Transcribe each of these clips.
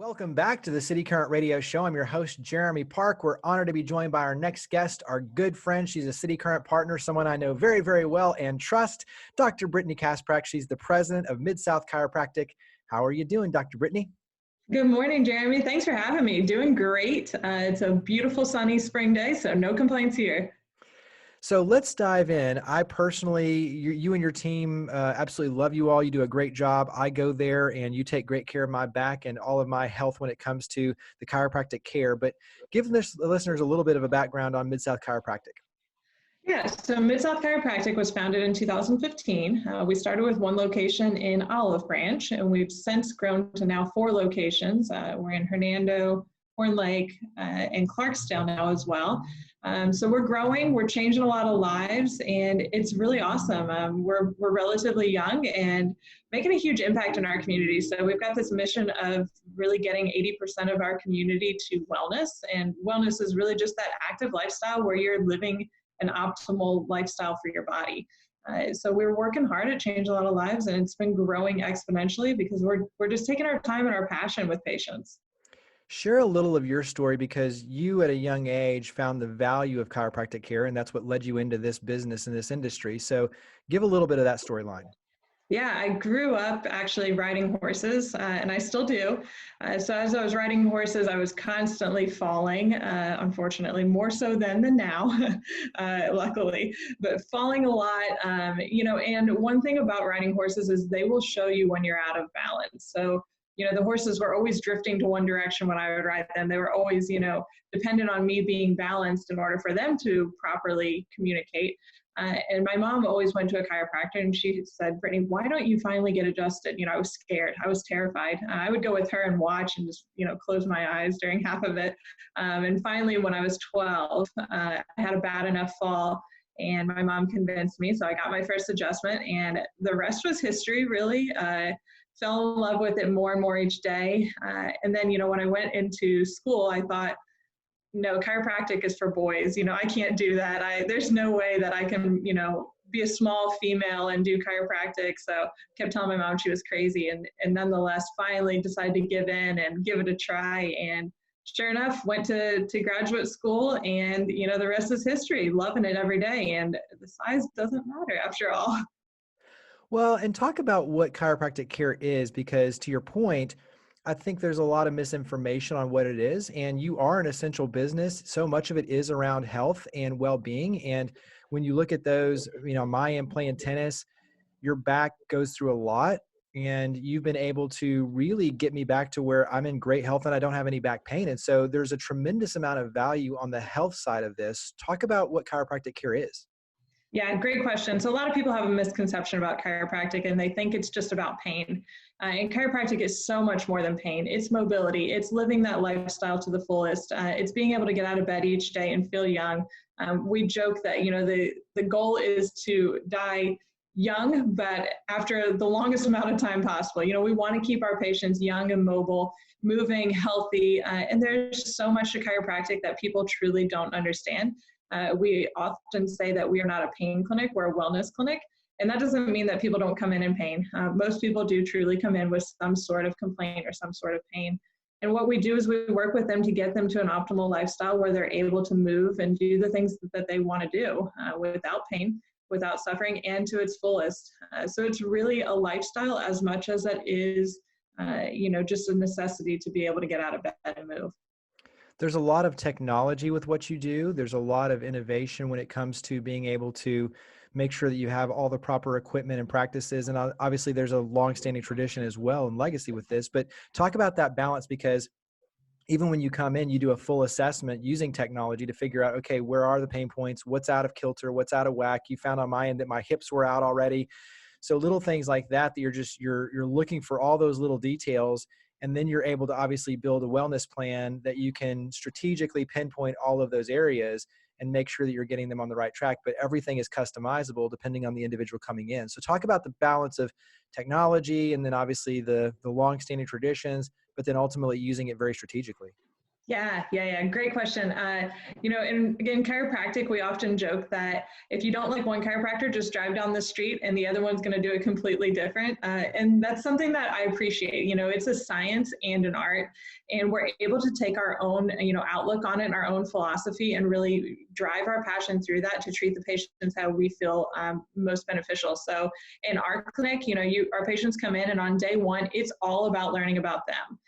Welcome back to the City Current Radio Show. I'm your host, Jeremy Park. We're honored to be joined by our next guest, our good friend. She's a City Current partner, someone I know very, very well and trust, Dr. Brittney Kasprack. She's the president of Mid-South Chiropractic. How are you doing, Dr. Brittney? Good morning, Jeremy. Thanks for having me. Doing great. It's a beautiful sunny spring day, so no complaints here. So let's dive in. I personally, you and your team absolutely love you all. You do a great job. I go there and you take great care of my back and all of my health when it comes to the chiropractic care. But give the listeners a little bit of a background on Mid-South Chiropractic. Yeah, so Mid-South Chiropractic was founded in 2015. We started with one location in Olive Branch, and we've since grown to now 4 locations. We're in Hernando, Horn Lake, and Clarksdale now as well. So we're growing, we're changing a lot of lives, and it's really awesome. We're relatively young and making a huge impact in our community. So we've got this mission of really getting 80% of our community to wellness, and wellness is really just that active lifestyle where you're living an optimal lifestyle for your body. So we're working hard at changing a lot of lives, and it's been growing exponentially because we're just taking our time and our passion with patients. Share a little of your story, because you at a young age found the value of chiropractic care, and that's what led you into this business and this industry. So give a little bit of that storyline. Yeah, I grew up actually riding horses, and I still do. So as I was riding horses, I was constantly falling, unfortunately, more so than now, luckily, but falling a lot, and one thing about riding horses is they will show you when you're out of balance. So the horses were always drifting to one direction when I would ride them. They were always, dependent on me being balanced in order for them to properly communicate. And my mom always went to a chiropractor, and she said, Brittany, why don't you finally get adjusted? I was scared. I was terrified. I would go with her and watch and just, close my eyes during half of it. And finally, when I was 12, I had a bad enough fall, and my mom convinced me. So I got my first adjustment, and the rest was history, really. Fell in love with it more and more each day. And then, when I went into school, I thought, no, chiropractic is for boys. I can't do that. There's no way that I can, be a small female and do chiropractic. So kept telling my mom she was crazy, and nonetheless, finally decided to give in and give it a try. And sure enough, went to graduate school, and, the rest is history, loving it every day. And the size doesn't matter after all. Well, and talk about what chiropractic care is, because to your point, I think there's a lot of misinformation on what it is, and you are an essential business. So much of it is around health and well-being. And when you look at those, my end playing tennis, your back goes through a lot, and you've been able to really get me back to where I'm in great health and I don't have any back pain. And so there's a tremendous amount of value on the health side of this. Talk about what chiropractic care is. Yeah, great question. So a lot of people have a misconception about chiropractic, and they think it's just about pain. And chiropractic is so much more than pain. It's mobility. It's living that lifestyle to the fullest. It's being able to get out of bed each day and feel young. We joke that, the goal is to die young, but after the longest amount of time possible. We want to keep our patients young and mobile, moving, healthy. And there's so much to chiropractic that people truly don't understand. We often say that we are not a pain clinic, we're a wellness clinic. And that doesn't mean that people don't come in pain. Most people do truly come in with some sort of complaint or some sort of pain. And what we do is we work with them to get them to an optimal lifestyle where they're able to move and do the things that they want to do without pain, without suffering, and to its fullest. So it's really a lifestyle as much as it is, just a necessity to be able to get out of bed and move. There's a lot of technology with what you do. There's a lot of innovation when it comes to being able to make sure that you have all the proper equipment and practices. And obviously there's a long-standing tradition as well and legacy with this, but talk about that balance, because even when you come in, you do a full assessment using technology to figure out, okay, where are the pain points? What's out of kilter? What's out of whack? You found on my end that my hips were out already. So little things like that, you're looking for all those little details. And then you're able to obviously build a wellness plan that you can strategically pinpoint all of those areas and make sure that you're getting them on the right track. But everything is customizable depending on the individual coming in. So talk about the balance of technology and then obviously the long-standing traditions, but then ultimately using it very strategically. Yeah. Great question. And again, chiropractic, we often joke that if you don't like one chiropractor, just drive down the street and the other one's going to do it completely different. And that's something that I appreciate. It's a science and an art, and we're able to take our own, outlook on it and our own philosophy and really drive our passion through that to treat the patients how we feel most beneficial. So in our clinic, our patients come in and on day one, it's all about learning about them.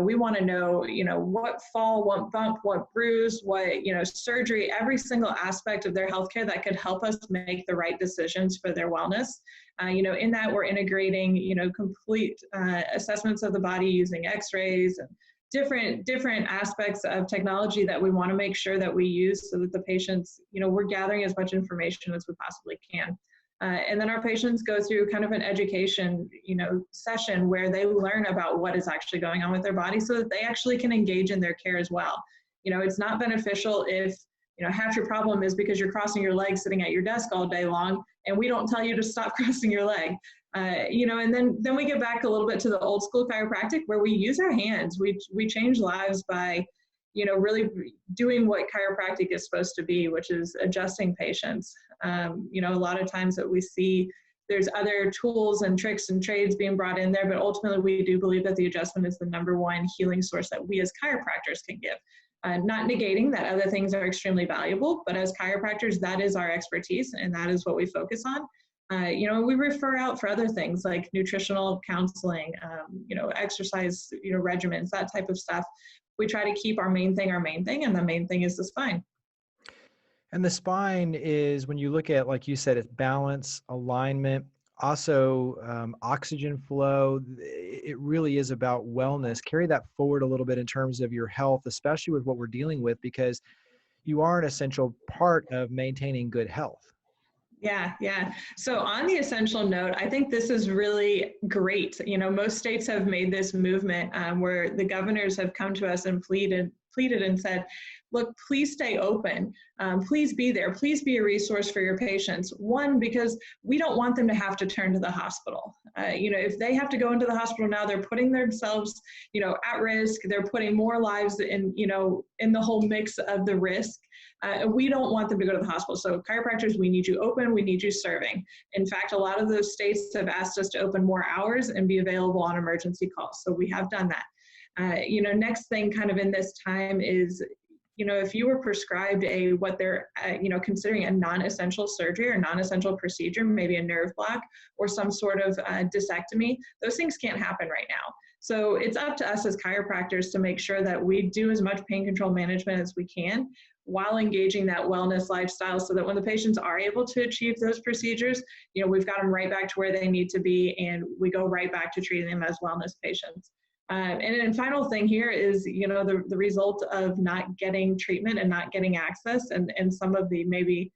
We want to know, what fall, what bump, what bruise, what, surgery, every single aspect of their healthcare that could help us make the right decisions for their wellness. In that we're integrating, complete assessments of the body using x-rays and different aspects of technology that we want to make sure that we use so that the patients, we're gathering as much information as we possibly can. And then our patients go through kind of an education, session where they learn about what is actually going on with their body so that they actually can engage in their care as well. It's not beneficial if, half your problem is because you're crossing your legs sitting at your desk all day long and we don't tell you to stop crossing your leg. And then we get back a little bit to the old school chiropractic where we use our hands. We change lives by, really doing what chiropractic is supposed to be, which is adjusting patients. A lot of times that we see there's other tools and tricks and trades being brought in there, but ultimately we do believe that the adjustment is the number one healing source that we as chiropractors can give. Not negating that other things are extremely valuable, but as chiropractors, that is our expertise and that is what we focus on. We refer out for other things like nutritional counseling, exercise, regimens, that type of stuff. We try to keep our main thing, and the main thing is the spine. And the spine is, when you look at, like you said, it's balance, alignment, also oxygen flow. It really is about wellness. Carry that forward a little bit in terms of your health, especially with what we're dealing with, because you are an essential part of maintaining good health. Yeah. So on the essential note, I think this is really great. Most states have made this movement where the governors have come to us and pleaded and said, look, please stay open. Please be there. Please be a resource for your patients. One, because we don't want them to have to turn to the hospital. If they have to go into the hospital now, they're putting themselves, at risk. They're putting more lives in the whole mix of the risk. We don't want them to go to the hospital. So chiropractors, we need you open, we need you serving. In fact, a lot of those states have asked us to open more hours and be available on emergency calls. So we have done that. Next thing kind of in this time is, if you were prescribed what they're, considering a non-essential surgery or non-essential procedure, maybe a nerve block or some sort of discectomy, those things can't happen right now. So it's up to us as chiropractors to make sure that we do as much pain control management as we can while engaging that wellness lifestyle so that when the patients are able to achieve those procedures, we've got them right back to where they need to be and we go right back to treating them as wellness patients. And then final thing here is, the result of not getting treatment and not getting access and some of the maybe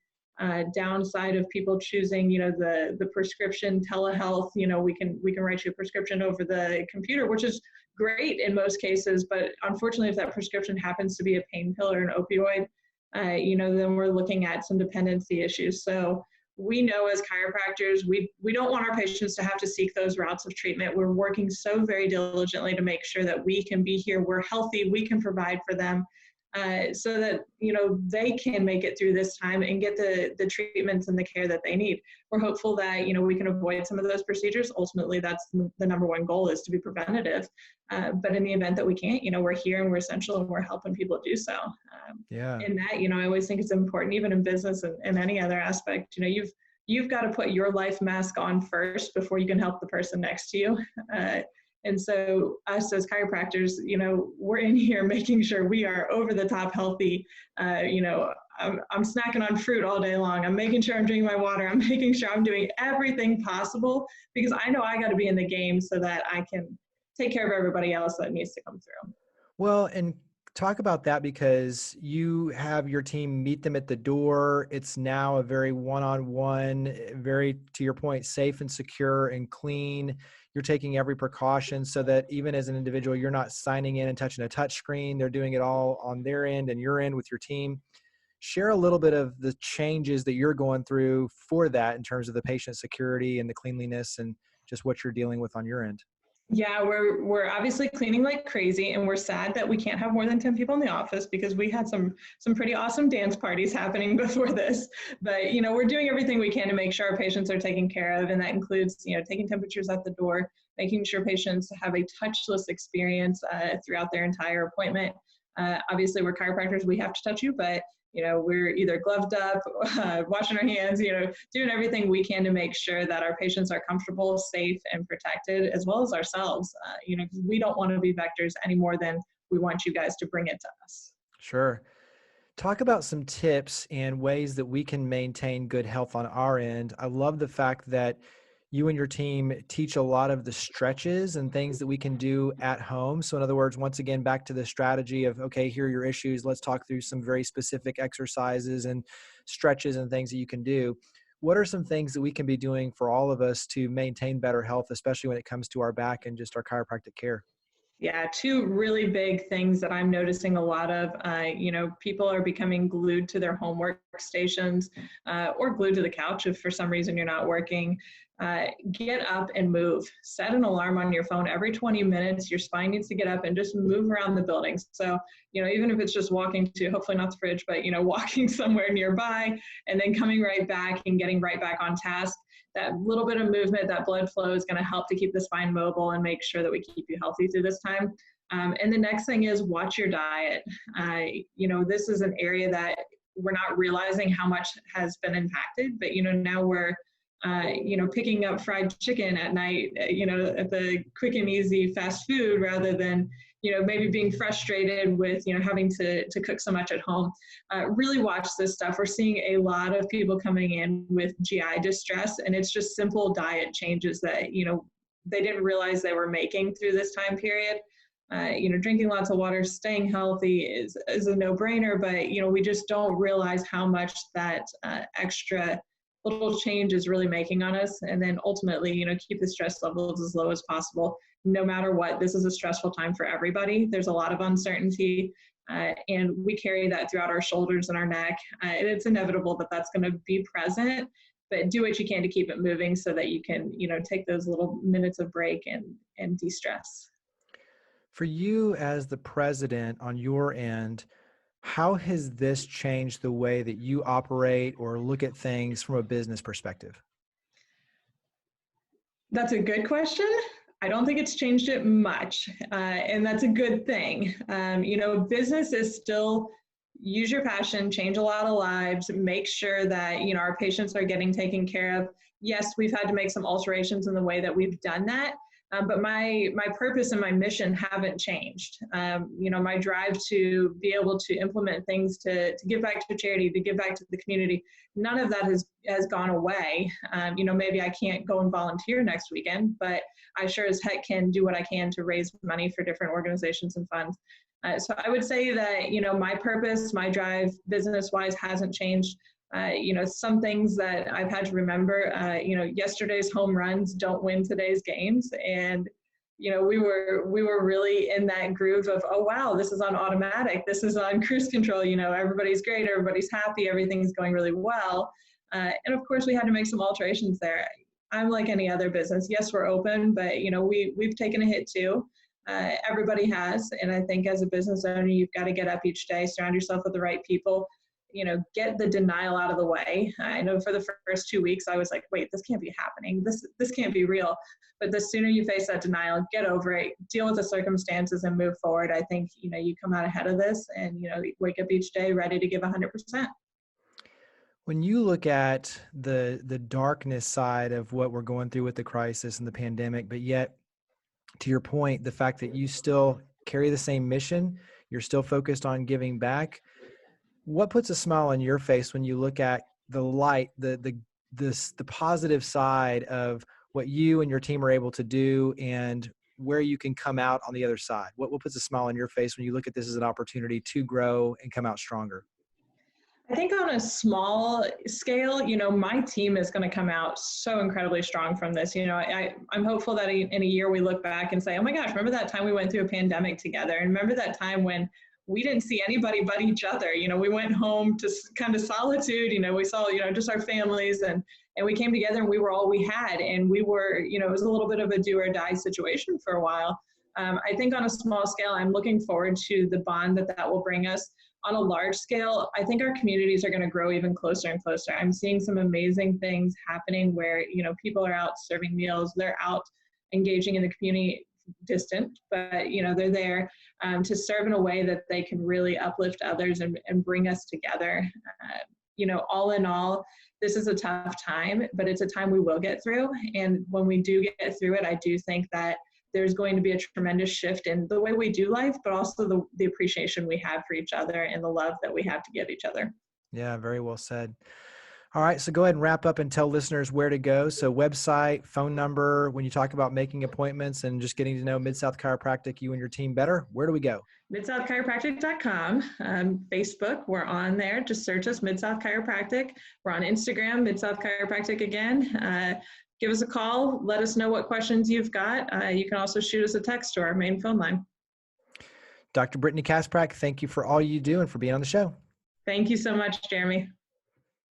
downside of people choosing, the prescription telehealth, we can write you a prescription over the computer, which is great in most cases. But unfortunately, if that prescription happens to be a pain pill or an opioid, then we're looking at some dependency issues. So we know as chiropractors, we don't want our patients to have to seek those routes of treatment. We're working so very diligently to make sure that we can be here, we're healthy, we can provide for them so that, they can make it through this time and get the treatments and the care that they need. We're hopeful that, we can avoid some of those procedures. Ultimately, that's the number one goal is to be preventative. But in the event that we can't, we're here and we're essential and we're helping people do so. And that, I always think it's important, even in business and any other aspect, you've got to put your life mask on first before you can help the person next to you. And so us as chiropractors, we're in here making sure we are over the top healthy. I'm snacking on fruit all day long. I'm making sure I'm drinking my water. I'm making sure I'm doing everything possible because I know I got to be in the game so that I can take care of everybody else that needs to come through. Well, and talk about that because you have your team meet them at the door. It's now a very one-on-one, very, to your point, safe and secure and clean. You're taking every precaution so that even as an individual, you're not signing in and touching a touch screen. They're doing it all on their end and your end with your team. Share a little bit of the changes that you're going through for that in terms of the patient security and the cleanliness and just what you're dealing with on your end. Yeah, we're obviously cleaning like crazy, and we're sad that we can't have more than 10 people in the office because we had some pretty awesome dance parties happening before this. But we're doing everything we can to make sure our patients are taken care of, and that includes taking temperatures at the door, making sure patients have a touchless experience throughout their entire appointment. Obviously, we're chiropractors; we have to touch you, but we're either gloved up, washing our hands, doing everything we can to make sure that our patients are comfortable, safe, and protected, as well as ourselves, because we don't want to be vectors any more than we want you guys to bring it to us. Sure. Talk about some tips and ways that we can maintain good health on our end. I love the fact that you and your team teach a lot of the stretches and things that we can do at home. So, in other words, once again, back to the strategy of, okay, here are your issues. Let's talk through some very specific exercises and stretches and things that you can do. What are some things that we can be doing for all of us to maintain better health, especially when it comes to our back and just our chiropractic care? Yeah, two really big things that I'm noticing a lot of. People are becoming glued to their home workstations or glued to the couch if for some reason you're not working. Get up and move. Set an alarm on your phone every 20 minutes. Your spine needs to get up and just move around the building. So, even if it's just walking to, hopefully not the fridge, but, walking somewhere nearby and then coming right back and getting right back on task, that little bit of movement, that blood flow is going to help to keep the spine mobile and make sure that we keep you healthy through this time. And the next thing is watch your diet. This is an area that we're not realizing how much has been impacted, but, now we're, picking up fried chicken at night, at the quick and easy fast food rather than, maybe being frustrated with, having to cook so much at home. Really watch this stuff. We're seeing a lot of people coming in with GI distress, and it's just simple diet changes that, they didn't realize they were making through this time period. Drinking lots of water, staying healthy is a no-brainer, but, we just don't realize how much that extra little change is really making on us. And then ultimately, keep the stress levels as low as possible. No matter what, this is a stressful time for everybody. There's a lot of uncertainty, and we carry that throughout our shoulders and our neck. And it's inevitable that that's going to be present, but do what you can to keep it moving so that you can, take those little minutes of break and de-stress. For you as the president on your end, how has this changed the way that you operate or look at things from a business perspective? That's a good question. I don't think it's changed it much, and that's a good thing. Business is still use your passion, change a lot of lives, make sure that our patients are getting taken care of. Yes, we've had to make some alterations in the way that we've done that, but my purpose and my mission haven't changed. My drive to be able to implement things to give back to charity, to give back to the community, none of that has gone away. Maybe I can't go and volunteer next weekend, but I sure as heck can do what I can to raise money for different organizations and funds. So I would say that, my purpose, my drive business-wise hasn't changed. Some things that I've had to remember, yesterday's home runs don't win today's games. And, we were really in that groove of, oh, wow, this is on automatic. This is on cruise control. Everybody's great. Everybody's happy. Everything's going really well. And of course, we had to make some alterations there. I'm like any other business. Yes, we're open, but, we've taken a hit too. Everybody has. And I think as a business owner, you've got to get up each day, surround yourself with the right people, get the denial out of the way. I know for the first 2 weeks, I was like, wait, this can't be happening. This can't be real. But the sooner you face that denial, get over it, deal with the circumstances and move forward. I think, you come out ahead of this and, wake up each day ready to give 100%. When you look at the darkness side of what we're going through with the crisis and the pandemic, but yet, to your point, the fact that you still carry the same mission, you're still focused on giving back. What puts a smile on your face when you look at the light, the positive side of what you and your team are able to do and where you can come out on the other side? What puts a smile on your face when you look at this as an opportunity to grow and come out stronger? I think on a small scale, my team is going to come out so incredibly strong from this. I'm hopeful that in a year we look back and say, oh my gosh, remember that time we went through a pandemic together? And remember that time when we didn't see anybody but each other. You know, we went home to kind of solitude. You know, we saw, you know, just our families, and we came together and we were all we had. And we were, you know, it was a little bit of a do or die situation for a while. I think on a small scale, I'm looking forward to the bond that will bring us. On a large scale, I think our communities are going to grow even closer and closer. I'm seeing some amazing things happening where, you know, people are out serving meals, they're out engaging in the community, distant, but, you know, they're there to serve in a way that they can really uplift others and bring us together. You know, all in all, this is a tough time, but it's a time we will get through. And when we do get through it, I do think that there's going to be a tremendous shift in the way we do life, but also the appreciation we have for each other and the love that we have to give each other. Yeah, very well said. All right, so go ahead and wrap up and tell listeners where to go. So website, phone number, when you talk about making appointments and just getting to know Mid-South Chiropractic, you and your team better, where do we go? MidSouthChiropractic.com. Facebook, we're on there. Just search us, Mid-South Chiropractic. We're on Instagram, Mid-South Chiropractic again. Give us a call. Let us know what questions you've got. You can also shoot us a text to our main phone line. Dr. Brittney Kasprack, thank you for all you do and for being on the show. Thank you so much, Jeremy.